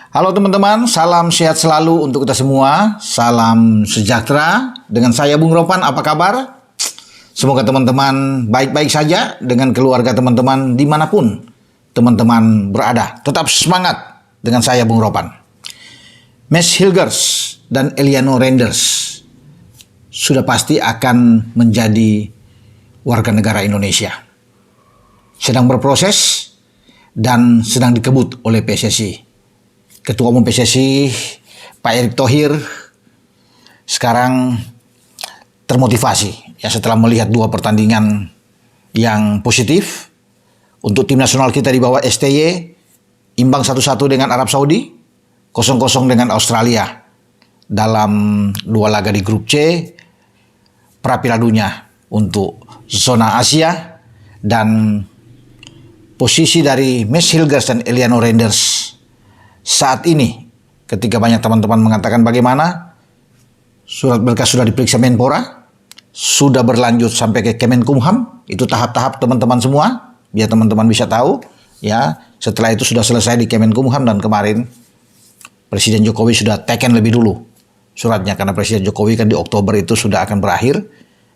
Halo teman-teman, salam sehat selalu untuk kita semua. Salam sejahtera. Dengan saya Bung Ropan, apa kabar? Semoga teman-teman baik-baik saja dengan keluarga teman-teman dimanapun teman-teman berada. Tetap semangat dengan saya Bung Ropan. Mads Hilgers dan Eliano Reinders sudah pasti akan menjadi warga negara Indonesia. Sedang berproses dan sedang dikebut oleh PSSI. Ketua Umum PSSI Pak Erick Thohir sekarang termotivasi ya setelah melihat dua pertandingan yang positif untuk tim nasional kita di bawah STY, imbang 1-1 dengan Arab Saudi, 0-0 dengan Australia dalam dua laga di grup C pra Piala Dunia untuk zona Asia. Dan posisi dari Mads Hilgers dan Eliano Reinders saat ini, ketika banyak teman-teman mengatakan bagaimana, surat berkas sudah diperiksa Menpora, sudah berlanjut sampai ke Kemenkumham, itu tahap-tahap teman-teman semua, biar teman-teman bisa tahu. Ya, setelah itu sudah selesai di Kemenkumham dan kemarin Presiden Jokowi sudah teken lebih dulu suratnya, karena Presiden Jokowi kan di Oktober itu sudah akan berakhir,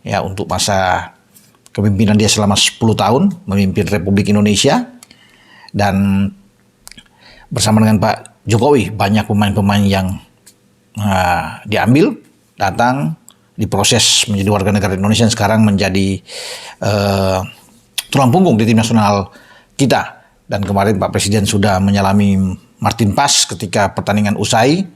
ya untuk masa kepemimpinan dia selama 10 tahun memimpin Republik Indonesia. Dan bersama dengan Pak Jokowi, banyak pemain-pemain yang diambil, datang, diproses menjadi warga negara Indonesia, dan sekarang menjadi tulang punggung di tim nasional kita. Dan kemarin Pak Presiden sudah menyalami Martin Pas ketika pertandingan usai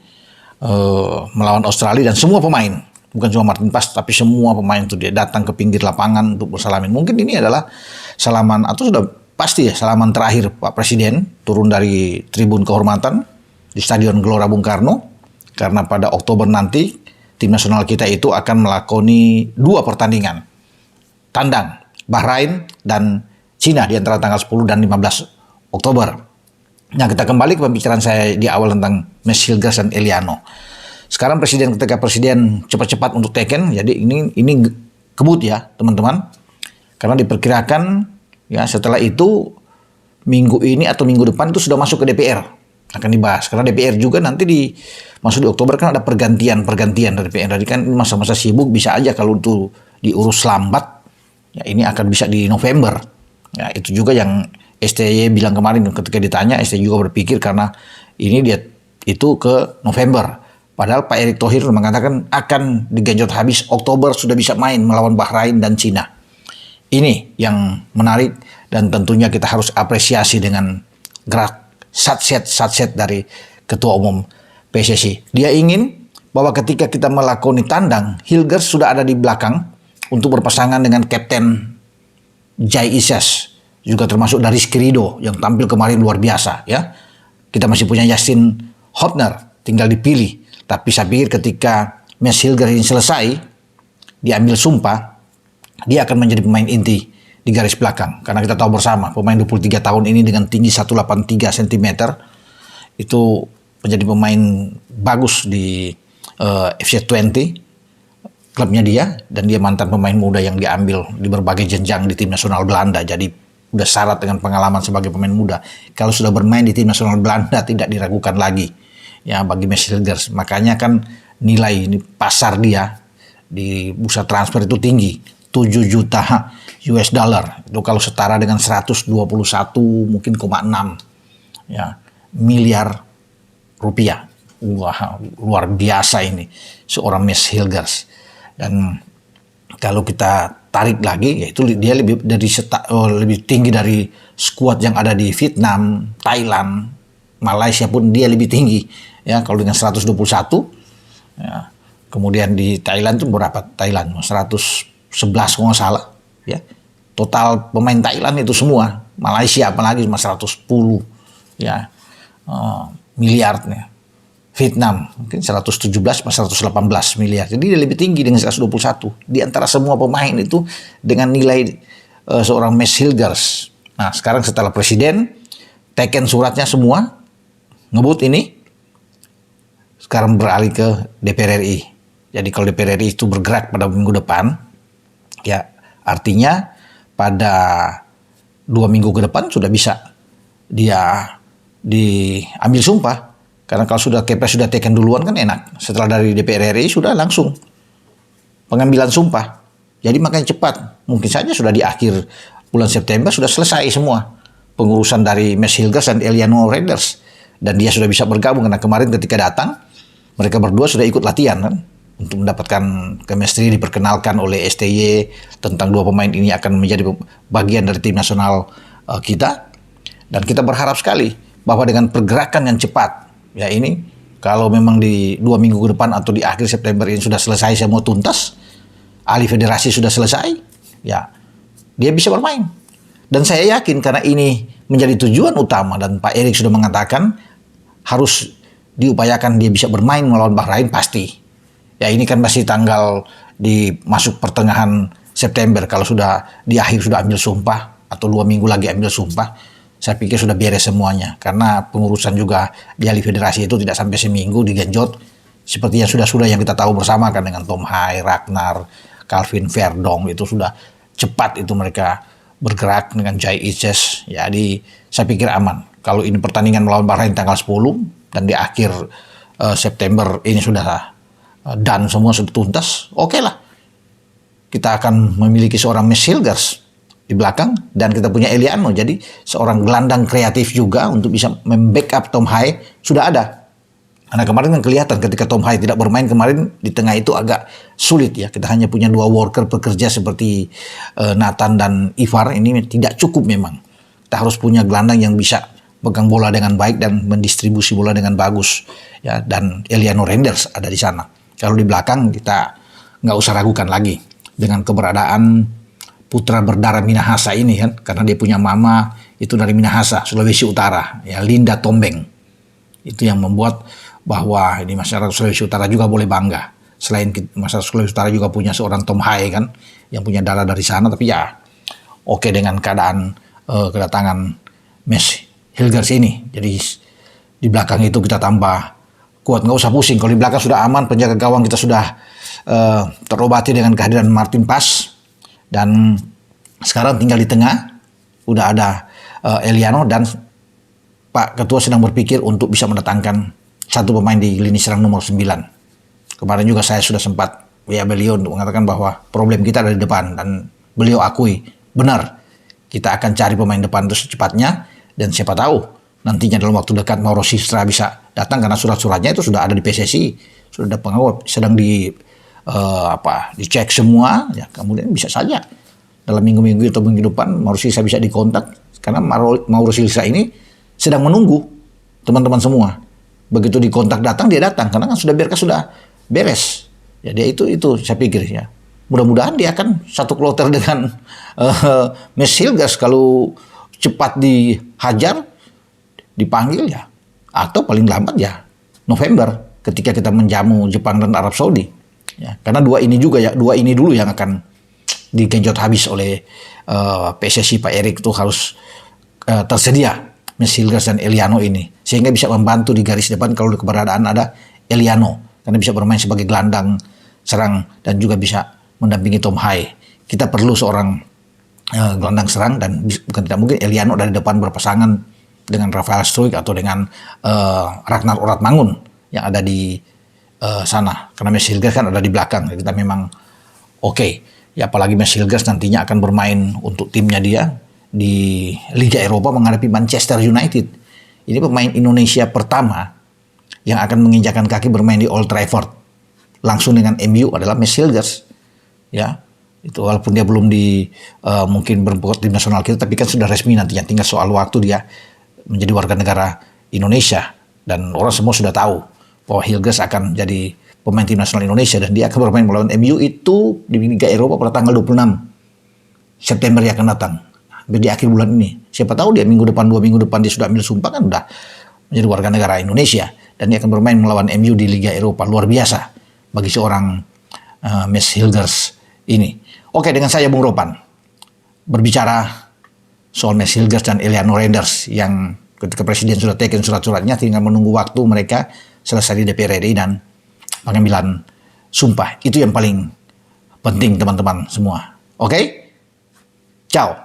melawan Australia, dan semua pemain, bukan cuma Martin Pas, tapi semua pemain itu dia datang ke pinggir lapangan untuk bersalamin. Mungkin ini adalah salaman, atau sudah pasti ya salaman terakhir Pak Presiden turun dari tribun kehormatan di Stadion Gelora Bung Karno, karena pada Oktober nanti tim nasional kita itu akan melakoni dua pertandingan tandang, Bahrain dan Cina di antara tanggal 10 dan 15 Oktober. Nah, kita kembali ke pembicaraan saya di awal tentang Mads Hilgers dan Eliano. Sekarang ketika Presiden cepat-cepat untuk teken, jadi ini kebut ya teman-teman, karena diperkirakan ya setelah itu minggu ini atau minggu depan itu sudah masuk ke DPR, akan dibahas. Karena DPR juga nanti masuk di Oktober kan ada pergantian dari DPR. Jadi kan masa-masa sibuk, bisa aja kalau itu diurus lambat, ya ini akan bisa di November. Ya itu juga yang STY bilang kemarin ketika ditanya, STY juga berpikir karena ini dia itu ke November. Padahal Pak Erick Thohir mengatakan akan digenjot habis Oktober sudah bisa main melawan Bahrain dan Cina. Ini yang menarik, dan tentunya kita harus apresiasi dengan gerak satset dari Ketua Umum PSSI. Dia ingin bahwa ketika kita melakoni tandang, Hilgers sudah ada di belakang untuk berpasangan dengan Kapten Jai Ises, juga termasuk dari Rizky Ridho yang tampil kemarin luar biasa ya. Kita masih punya Justin Hotner, tinggal dipilih. Tapi saya pikir ketika Mads Hilgers ini selesai, diambil sumpah, dia akan menjadi pemain inti di garis belakang. Karena kita tahu bersama, pemain 23 tahun ini dengan tinggi 183 cm, itu menjadi pemain bagus di FC20, klubnya dia, dan dia mantan pemain muda yang diambil di berbagai jenjang di tim nasional Belanda. Jadi udah syarat dengan pengalaman sebagai pemain muda. Kalau sudah bermain di tim nasional Belanda, tidak diragukan lagi ya bagi Mads Hilgers. Makanya kan nilai ini pasar dia di bursa transfer itu tinggi, 7 juta US dollar. Itu kalau setara dengan 121 mungkin 0,6 ya miliar rupiah. Wah, luar biasa ini seorang Mads Hilgers. Dan kalau kita tarik lagi, yaitu dia lebih tinggi dari skuad yang ada di Vietnam, Thailand, Malaysia pun dia lebih tinggi ya. Kalau dengan 121 ya. Kemudian di Thailand itu berapa? Thailand 111 kalau nggak salah ya. Total pemain Thailand itu semua. Malaysia apalagi cuma 110 ya miliarnya. Vietnam mungkin 117 atau 118 miliar. Jadi dia lebih tinggi dengan 121. Di antara semua pemain itu dengan nilai seorang Mads Hilgers. Nah, sekarang setelah Presiden teken suratnya semua, ngebut ini, sekarang beralih ke DPR RI. Jadi kalau DPR RI itu bergerak pada minggu depan, ya artinya pada 2 minggu ke depan sudah bisa dia diambil sumpah Karena kalau sudah Kepres sudah taken duluan kan enak. Setelah dari DPR RI sudah langsung pengambilan sumpah. Jadi makanya cepat. Mungkin saja sudah di akhir bulan September sudah selesai semua pengurusan dari Mes Hilgers dan Eliano Renders. Dan dia sudah bisa bergabung karena kemarin ketika datang mereka berdua sudah ikut latihan kan untuk mendapatkan chemistry, diperkenalkan oleh STY tentang dua pemain ini akan menjadi bagian dari tim nasional kita. Dan kita berharap sekali bahwa dengan pergerakan yang cepat ya ini kalau memang di 2 minggu ke depan atau di akhir September ini sudah selesai semua tuntas, alih federasi sudah selesai, ya dia bisa bermain. Dan saya yakin karena ini menjadi tujuan utama dan Pak Erik sudah mengatakan harus diupayakan dia bisa bermain melawan Bahrain pasti. Ya ini kan masih tanggal masuk pertengahan September, kalau sudah di akhir sudah ambil sumpah atau 2 minggu lagi ambil sumpah, saya pikir sudah beres semuanya. Karena pengurusan juga di alih federasi itu tidak sampai seminggu digenjot seperti yang sudah yang kita tahu bersama kan dengan Tom Hai, Ragnar, Calvin Verdong itu sudah cepat itu mereka bergerak dengan Jai Ices. Jadi saya pikir aman. Kalau ini pertandingan melawan Bahrain tanggal 10 dan di akhir September ini sudah dan semua sudah tuntas, oke lah. Kita akan memiliki seorang Mes Hilgers di belakang dan kita punya Eliano. Jadi seorang gelandang kreatif juga untuk bisa membackup Tom Hai sudah ada. Karena kemarin kan kelihatan ketika Tom Hai tidak bermain kemarin di tengah itu agak sulit ya. Kita hanya punya 2 worker pekerja seperti Nathan dan Ivar, ini tidak cukup memang. Kita harus punya gelandang yang bisa pegang bola dengan baik dan mendistribusi bola dengan bagus. Ya, dan Eliano Renders ada di sana. Kalau di belakang kita nggak usah ragukan lagi dengan keberadaan putra berdarah Minahasa ini kan, karena dia punya mama itu dari Minahasa, Sulawesi Utara, ya Linda Tombeng. Itu yang membuat bahwa ini masyarakat Sulawesi Utara juga boleh bangga. Selain masyarakat Sulawesi Utara juga punya seorang Tom Hai kan, yang punya darah dari sana, tapi ya oke dengan keadaan kedatangan Mes Hilgers ini. Jadi di belakang itu kita tambah kuat, nggak usah pusing. Kalau di belakang sudah aman, penjaga gawang kita sudah terobati dengan kehadiran Martin Pas. Dan sekarang tinggal di tengah, udah ada Eliano dan Pak Ketua sedang berpikir untuk bisa mendatangkan satu pemain di lini serang nomor 9. Kemarin juga saya sudah sempat beliau untuk mengatakan bahwa problem kita ada di depan dan beliau akui, benar, kita akan cari pemain depan itu secepatnya dan siapa tahu nantinya dalam waktu dekat Mauro Sistra bisa datang karena surat-suratnya itu sudah ada di PSSI, sudah ada pengawal, sedang dicek semua, ya kemudian bisa saja dalam minggu-minggu atau minggu depan Mauro Silva bisa dikontak karena Mauro Silva ini sedang menunggu teman-teman semua. Begitu dikontak datang dia datang karena kan sudah beres. Ya dia itu saya pikir ya. Mudah-mudahan dia akan satu kloter dengan Mes Hilgers kalau cepat dihajar dipanggil ya, atau paling lambat ya November ketika kita menjamu Jepang dan Arab Saudi. Ya, karena dua ini dulu yang akan digenjot habis oleh PSSI Pak Erik itu harus tersedia Mes Hilgers dan Eliano ini sehingga bisa membantu di garis depan kalau keberadaan ada Eliano karena bisa bermain sebagai gelandang serang dan juga bisa mendampingi Tom Hai. Kita perlu seorang gelandang serang dan bukan tidak mungkin Eliano dari depan berpasangan dengan Rafael Struijk atau dengan Ragnar Oratmangun yang ada di sana. Karena Mes Hilgers kan ada di belakang. Kita memang oke. Ya apalagi Mes Hilgers nantinya akan bermain untuk timnya dia di Liga Eropa menghadapi Manchester United. Ini pemain Indonesia pertama yang akan menginjakan kaki bermain di Old Trafford langsung dengan MU adalah Mes Hilgers. Ya, itu walaupun dia belum mungkin berbuat tim nasional kita, tapi kan sudah resmi nantinya. Tinggal soal waktu dia menjadi warga negara Indonesia dan orang semua sudah tahu bahwa Hilgers akan jadi pemain tim nasional Indonesia dan dia akan bermain melawan MU itu di Liga Eropa pada tanggal 26 September yang akan datang. Di akhir bulan ini. Siapa tahu dia 2 minggu depan dia sudah ambil sumpah kan udah menjadi warga negara Indonesia dan dia akan bermain melawan MU di Liga Eropa. Luar biasa bagi seorang Mes Hilgers ini. Oke, dengan saya Bung Ropan berbicara soal Mes Hilgers dan Eliano Renders yang ketika Presiden sudah taken surat-suratnya tinggal menunggu waktu mereka selesai di DPR RI dan pengambilan sumpah. Itu yang paling penting teman-teman semua. Oke? Ciao.